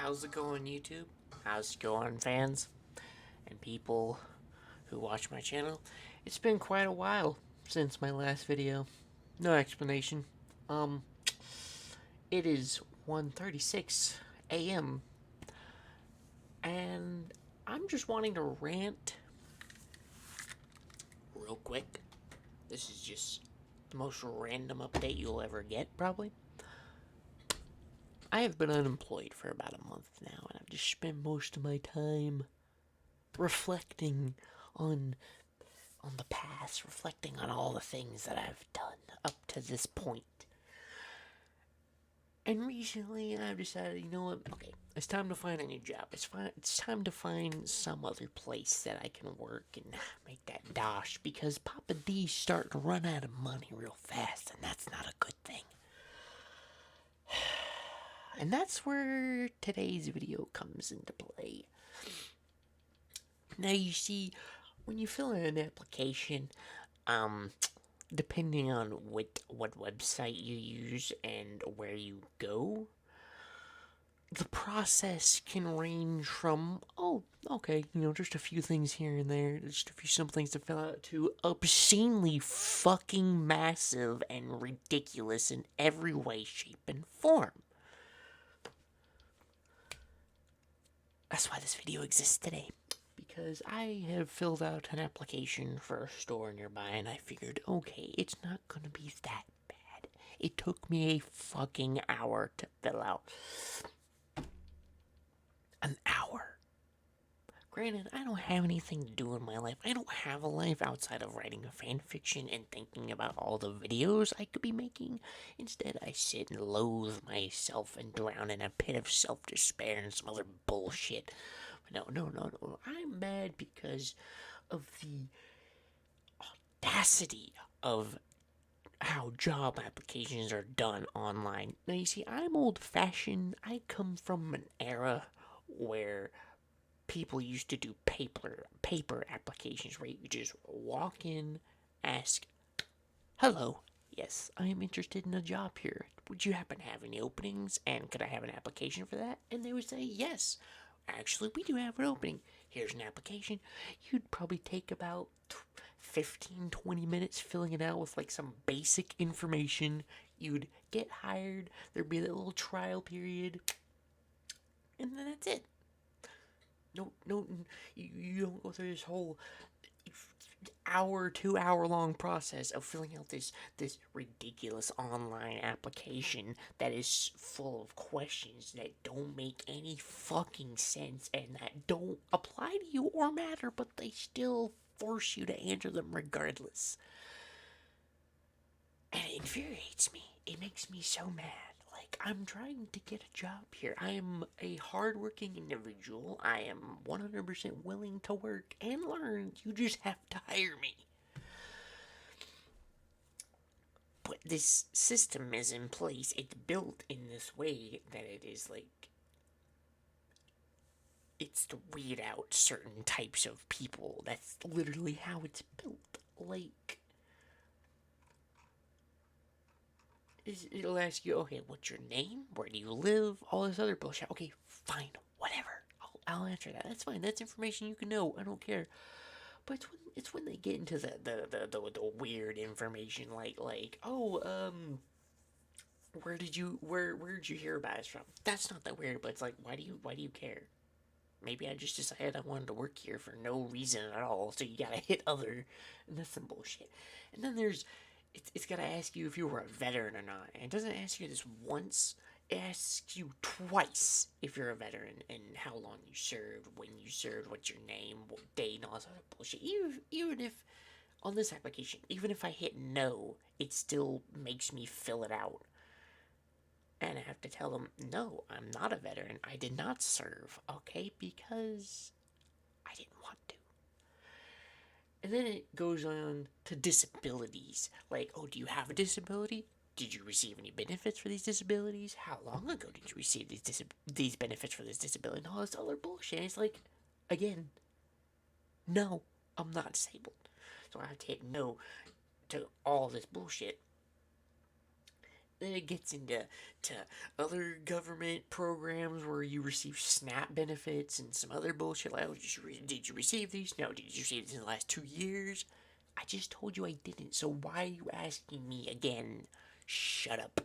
How's it going, YouTube? How's it going, fans and people who watch my channel? It's been quite a while since my last video. No explanation. Um, it is 1:36 a.m. and I'm just wanting to rant real quick. This is just the most random update you'll ever get, probably. I have been unemployed for about a month now, and I've just spent most of my time reflecting on the past, reflecting on all the things that I've done up to this point. And recently, I've decided, you know what? Okay, it's time to find a new job. It's time to find some other place that I can work and make that dosh, because Papa D's starting to run out of money real fast, and that's not a good thing. And that's where today's video comes into play. Now, you see, when you fill in an application, depending on what website you use and where you go, the process can range from, oh, okay, just a few things here and there, just a few simple things to fill out, to obscenely fucking massive and ridiculous in every way, shape, and form. That's why this video exists today. Because I have filled out an application for a store nearby, and I figured, okay, it's not gonna be that bad. It took me a fucking hour to fill out. An hour. Granted, I don't have anything to do in my life. I don't have a life outside of writing a fan fiction and thinking about all the videos I could be making. Instead, I sit and loathe myself and drown in a pit of self-despair and some other bullshit. No. I'm mad because of the audacity of how job applications are done online. Now, you see, I'm old-fashioned. I come from an era where people used to do paper applications where you just walk in, ask, "Hello, yes, I am interested in a job here. Would you happen to have any openings, and could I have an application for that?" And they would say, "Yes, actually, we do have an opening. Here's an application." You'd probably take about 15-20 minutes filling it out with like some basic information. You'd get hired. There'd be that little trial period, and then that's it. No, you don't go through this whole hour, 2 hour long process of filling out this ridiculous online application that is full of questions that don't make any fucking sense and that don't apply to you or matter, but they still force you to answer them regardless. And it infuriates me. It makes me so mad. Like, I'm trying to get a job here. I am a hardworking individual. I am 100% willing to work and learn. You just have to hire me. But this system is in place. It's built in this way that it is like, it's to weed out certain types of people. That's literally how it's built. Like, it'll ask you, okay, what's your name? Where do you live? All this other bullshit. Okay, fine, whatever. I'll answer that. That's fine. That's information you can know. I don't care. But it's when they get into the weird information, like where did you hear about us from? That's not that weird, but it's like, why do you care? Maybe I just decided I wanted to work here for no reason at all, so you gotta hit other, and that's some bullshit. And then it's gotta ask you if you were a veteran or not, and it doesn't ask you this once, it asks you twice if you're a veteran, and how long you served, when you served, what's your name, what date, and all this other bullshit. Even if, on this application, even if I hit no, it still makes me fill it out. And I have to tell them, no, I'm not a veteran. I did not serve, okay? Because I didn't want to. And then it goes on to disabilities. Like, oh, do you have a disability? Did you receive any benefits for these disabilities? How long ago did you receive these benefits for this disability? And all this other bullshit. It's like, again, no, I'm not disabled. So I have to hit no to all this bullshit. Then it gets into other government programs where you receive SNAP benefits and some other bullshit. Like, oh, did you receive these? No. Did you receive these in the last 2 years? I just told you I didn't. So why are you asking me again? Shut up.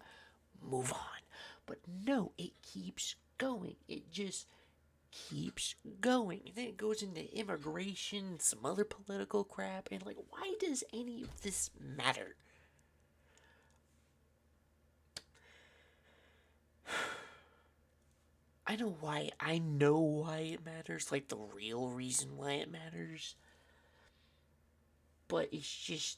Move on. But no, it keeps going. It just keeps going. And then it goes into immigration, some other political crap, and like, why does any of this matter? I know why it matters, like the real reason why it matters. But it's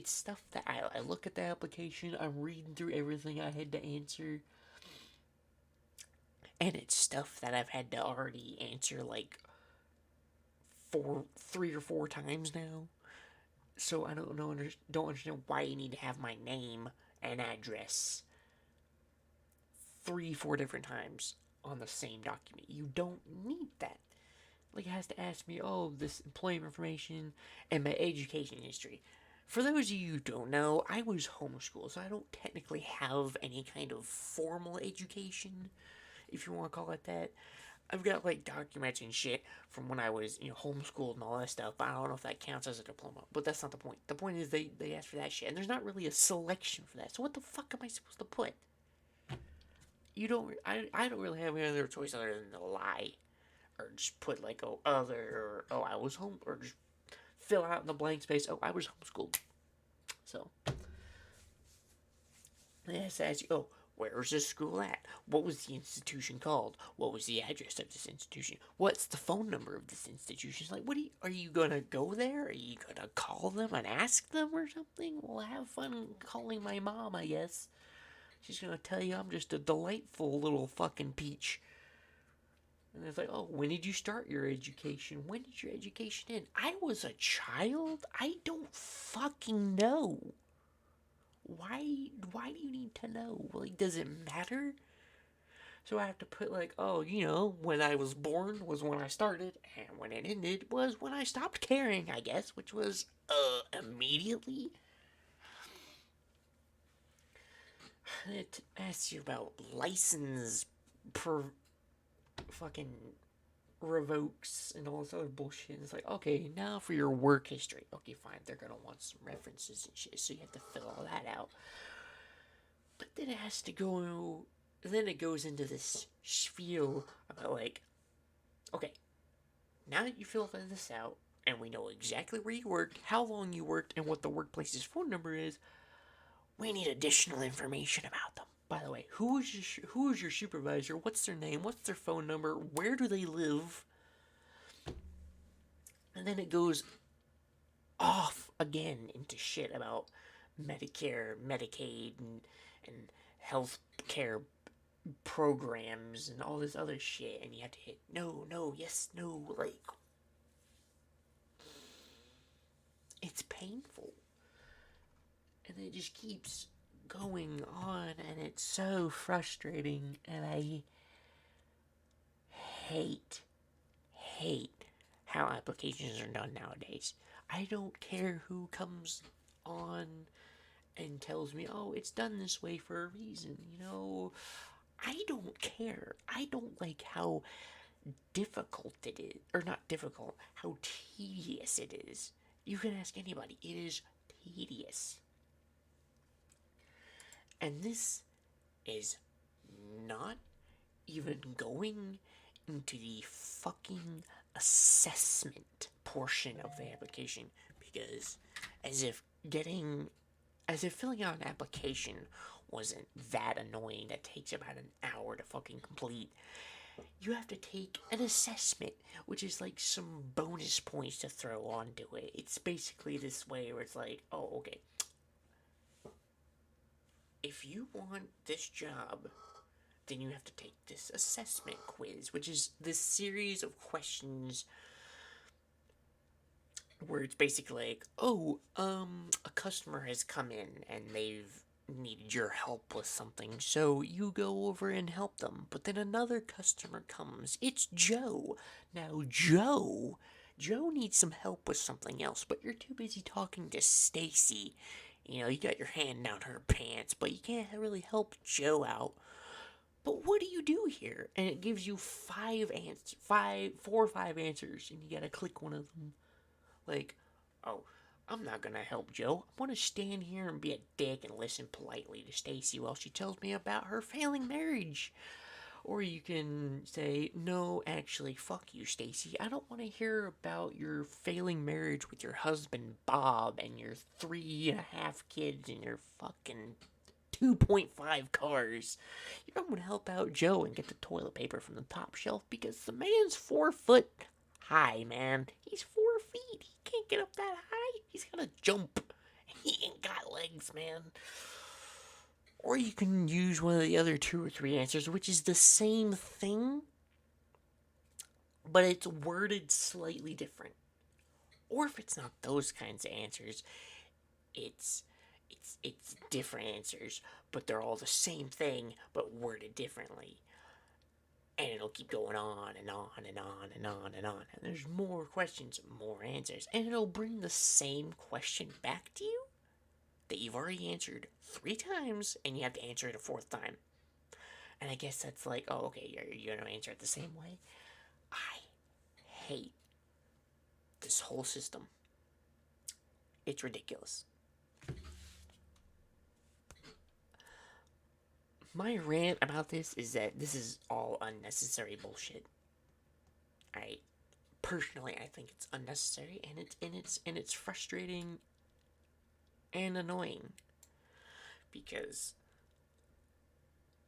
stuff that I look at the application, I'm reading through everything I had to answer, and it's stuff that I've had to already answer like 3 or 4 times now. So I don't understand why you need to have my name and address 3, 4 different times on the same document. You don't need that. Like, it has to ask me, oh, this employment information and my education history. For those of you who don't know, I was homeschooled, so I don't technically have any kind of formal education, if you want to call it that. I've got like documents and shit from when I was, homeschooled and all that stuff, but I don't know if that counts as a diploma. But that's not the point. The point is they ask for that shit, and there's not really a selection for that. So what the fuck am I supposed to put? I don't really have any other choice other than to lie. Or just put like, oh, other, or oh, I was home, or just fill out in the blank space, oh, I was homeschooled. So, they have to ask you, oh, where was this school at? What was the institution called? What was the address of this institution? What's the phone number of this institution? It's like, are you gonna go there? Are you gonna call them and ask them or something? Well, have fun calling my mom, I guess. She's gonna tell you I'm just a delightful little fucking peach. And it's like, oh, when did you start your education? When did your education end? I was a child? I don't fucking know. Why do you need to know? Like, does it matter? So I have to put like, oh, when I was born was when I started, and when it ended was when I stopped caring, I guess, which was immediately. It asks you about license per fucking revokes and all this other bullshit. It's like, okay, now for your work history. Okay, fine, they're gonna want some references and shit, so you have to fill all that out. But then it has to go. Then it goes into this spiel about like, okay, now that you fill this out, and we know exactly where you worked, how long you worked, and what the workplace's phone number is, we need additional information about them. By the way, who is your supervisor? What's their name? What's their phone number? Where do they live? And then it goes off again into shit about Medicare, Medicaid, and health care programs and all this other shit. And you have to hit no, no, yes, no. Like, it's painful. And it just keeps going on, and it's so frustrating, and I hate how applications are done nowadays. I don't care who comes on and tells me, oh, it's done this way for a reason, I don't care. I don't like how difficult it is, or not difficult, how tedious it is. You can ask anybody, it is tedious. And this is not even going into the fucking assessment portion of the application, because as if filling out an application wasn't that annoying that takes about an hour to fucking complete, you have to take an assessment, which is like some bonus points to throw onto it. It's basically this way where it's like, oh, okay, if you want this job, then you have to take this assessment quiz, which is this series of questions where it's basically like, oh, a customer has come in and they've needed your help with something, so you go over and help them. But then another customer comes. It's Joe. Now, Joe needs some help with something else, but you're too busy talking to Stacy You know, you got your hand down her pants, but you can't really help Joe out. But what do you do here? And it gives you four or five answers, and you gotta click one of them. Like, oh, I'm not gonna help Joe. I'm gonna stand here and be a dick and listen politely to Stacy while she tells me about her failing marriage. Or you can say, no, actually, fuck you, Stacy. I don't want to hear about your failing marriage with your husband, Bob, and your 3.5 kids and your fucking 2.5 cars. I'm going to help out Joe and get the toilet paper from the top shelf because the man's 4 foot high, man. He's 4 feet. He can't get up that high. He's got to jump. He ain't got legs, man. Or you can use one of the other 2 or 3 answers, which is the same thing, but it's worded slightly different. Or if it's not those kinds of answers, it's different answers, but they're all the same thing, but worded differently. And it'll keep going on and on and on and on and on. And there's more questions, more answers. And it'll bring the same question back to you that you've already answered 3 times, and you have to answer it a 4th time. And I guess that's like, oh, okay, you're going to answer it the same way. I hate this whole system. It's ridiculous. My rant about this is that this is all unnecessary bullshit. Personally, I think it's unnecessary, and it's frustrating and annoying because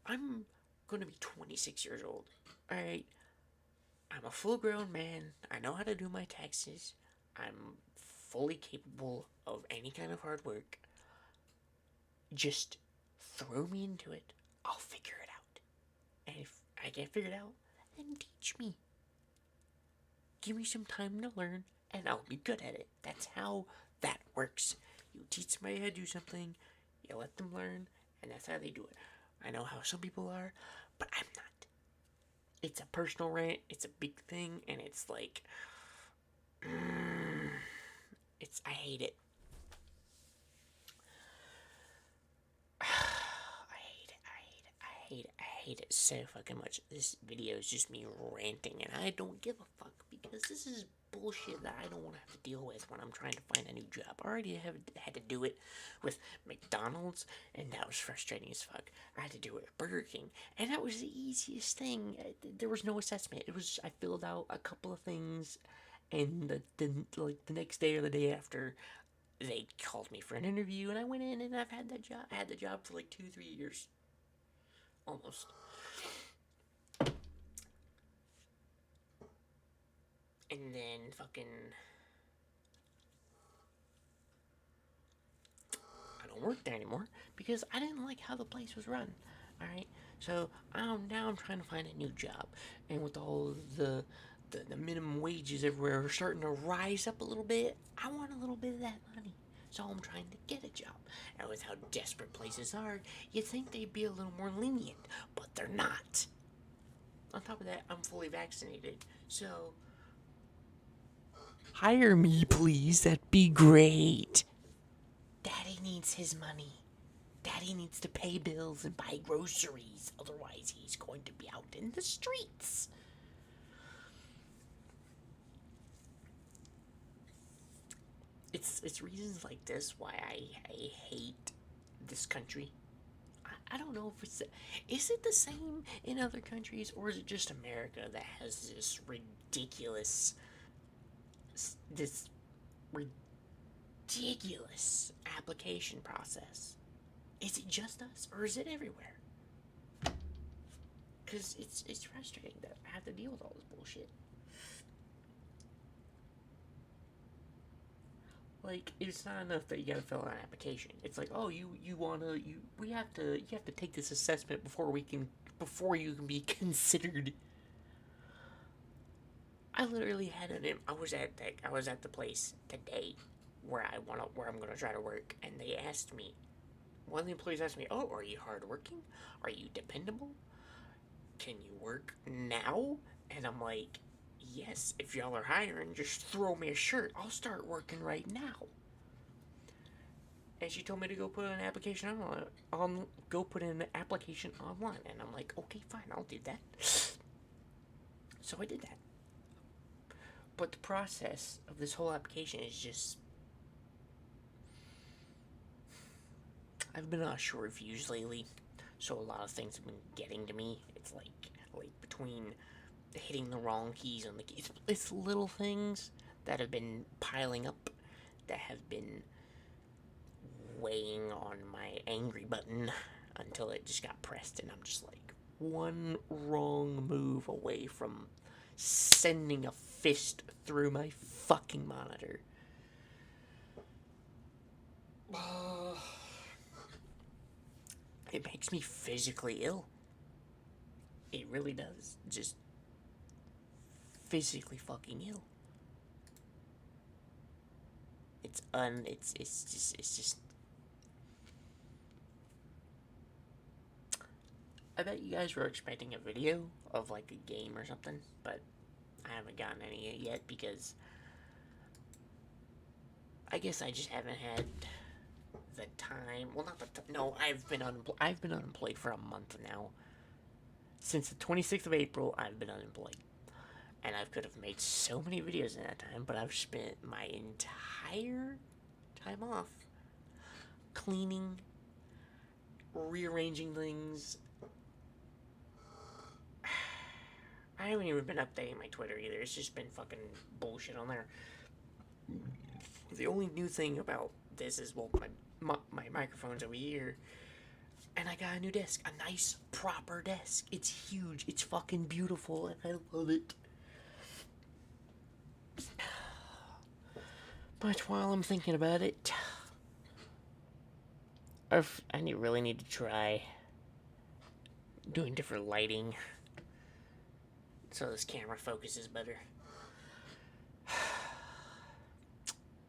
I'm going to be 26 years old. Alright? I'm a full grown man. I know how to do my taxes. I'm fully capable of any kind of hard work. Just throw me into it. I'll figure it out. And if I can't figure it out, then teach me. Give me some time to learn, and I'll be good at it. That's how that works. You teach somebody how to do something, you let them learn, and that's how they do it. I know how some people are, but I'm not. It's a personal rant, it's a big thing, and it's like, I hate it. I hate it so fucking much. This video is just me ranting, and I don't give a fuck because this is bullshit that I don't want to have to deal with when I'm trying to find a new job. I already had to do it with McDonald's, and that was frustrating as fuck. I had to do it with Burger King, and that was the easiest thing. There was no assessment. I filled out a couple of things, and the next day or the day after, they called me for an interview, and I went in, and I've had that job. I had the job for like 2-3 years. Almost. And then fucking, I don't work there anymore because I didn't like how the place was run. Alright? So now I'm trying to find a new job. And with all the minimum wages everywhere are starting to rise up a little bit, I want a little bit of that money. So I'm trying to get a job. And with how desperate places are, you'd think they'd be a little more lenient, but they're not. On top of that, I'm fully vaccinated, so hire me, please. That'd be great. Daddy needs his money. Daddy needs to pay bills and buy groceries. Otherwise, he's going to be out in the streets. It's reasons like this why I hate this country. I don't know if is it the same in other countries, or is it just America that has this ridiculous application process? Is it just us, or is it everywhere? Because it's frustrating that I have to deal with all this bullshit. Like, it's not enough that you gotta fill out an application. It's like, oh, you have to take this assessment before you can be considered. I literally had I was at the place today where I'm gonna try to work, and they asked me. One of the employees asked me, "Oh, are you hardworking? Are you dependable? Can you work now?" And I'm like, yes, if y'all are hiring, just throw me a shirt. I'll start working right now. And she told me to go put an application go put in an application online. And I'm like, okay, fine, I'll do that. So I did that. But the process of this whole application is just... I've been on short fuse lately, so a lot of things have been getting to me. It's like between hitting the wrong keys on the keys, it's little things that have been piling up that have been weighing on my angry button until it just got pressed, and I'm just like one wrong move away from sending a fist through my fucking monitor. It makes me physically ill. It really does. Just physically fucking ill. It's just I bet you guys were expecting a video of like a game or something, but I haven't gotten any yet because I guess I just haven't had the time. Well, not the time. No, I've been unemployed for a month now. Since the 26th of April, I've been unemployed. And I could have made so many videos in that time, but I've spent my entire time off cleaning, rearranging things. I haven't even been updating my Twitter either. It's just been fucking bullshit on there. The only new thing about this is, well, my microphone's over here. And I got a new desk. A nice, proper desk. It's huge. It's fucking beautiful. And I love it. But while I'm thinking about it, I really need to try doing different lighting so this camera focuses better.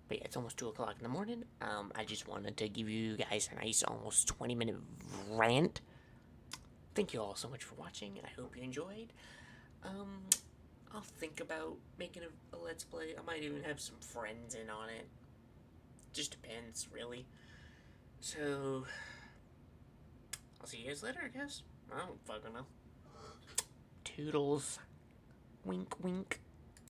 But yeah, it's almost 2 o'clock in the morning. I just wanted to give you guys a nice, almost 20-minute rant. Thank you all so much for watching. I hope you enjoyed. I'll think about making a Let's Play. I might even have some friends in on it. Just depends, really. So, I'll see you guys later, I guess. I don't fucking know. Toodles. Wink, wink.